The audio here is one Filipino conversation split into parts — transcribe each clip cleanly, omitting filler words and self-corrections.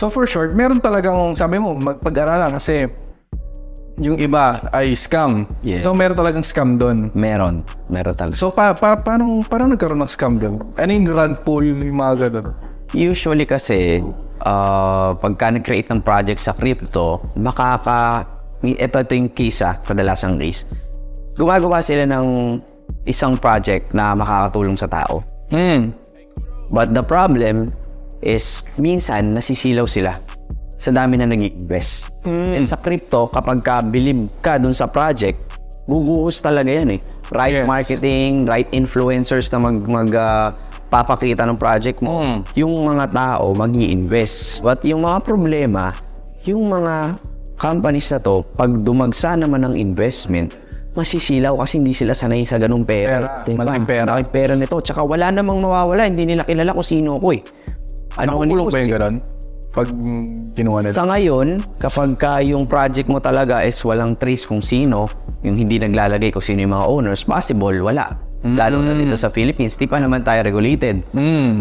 So for short, meron talagang, sabi mo, magpag-aralan kasi yung iba ay scam. Yeah. So meron talagang scam doon. Meron talaga. So paano nagkaroon ng scam doon? Ano yung rug pull, yung mga ganun? Usually kasi, pagka nag-create ng project sa crypto, ito yung case kadalasang case. Gumagawa sila ng isang project na makakatulong sa tao. But the problem is, minsan nasisilaw sila sa dami na nag-invest. And sa crypto, kapag bilib ka dun sa project, bubuhos talaga yan eh. Right marketing, right influencers na papakita ng project mo. Yung mga tao mag-i-invest. But yung mga problema, yung mga companies na to, pag dumagsa naman ng investment, masisilaw kasi hindi sila sanay sa ganung pera. Malaking pera. Malaking pera nito. Tsaka wala namang mawawala. Hindi nila kilala kung sino ko eh. Nakukulong ba yung ganun? Pag kinuha nila? Sa ngayon, kapag yung project mo talaga is walang trace kung sino, yung hindi naglalagay kung sino yung mga owners, possible, wala. Lalo na dito sa Philippines, di pa naman tayo regulated.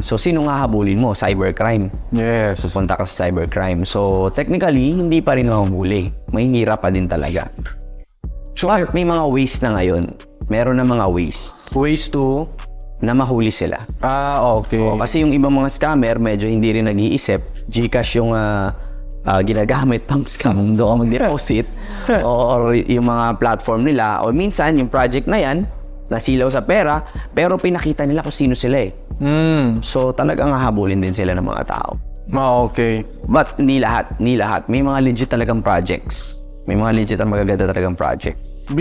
So, sino nga habulin mo? Cybercrime. Yes. Pupunta ka sa cybercrime. So, technically, hindi pa rin mahuli. May hirap pa din talaga. But may mga ways na ngayon. Meron na mga ways. Ways to? Na mahuli sila. Okay. Kasi yung ibang mga scammer, medyo hindi rin nag-iisip. GCash yung ginagamit pang scam. Doon ka mag-deposit. Or yung mga platform nila. O minsan, yung project na yan, nasilaw sa pera, pero pinakita nila kung sino sila eh. So talagang hahabulin din sila ng mga tao. Okay. But hindi lahat. May mga legit talagang projects. May mga legit ang magaganda talagang projects.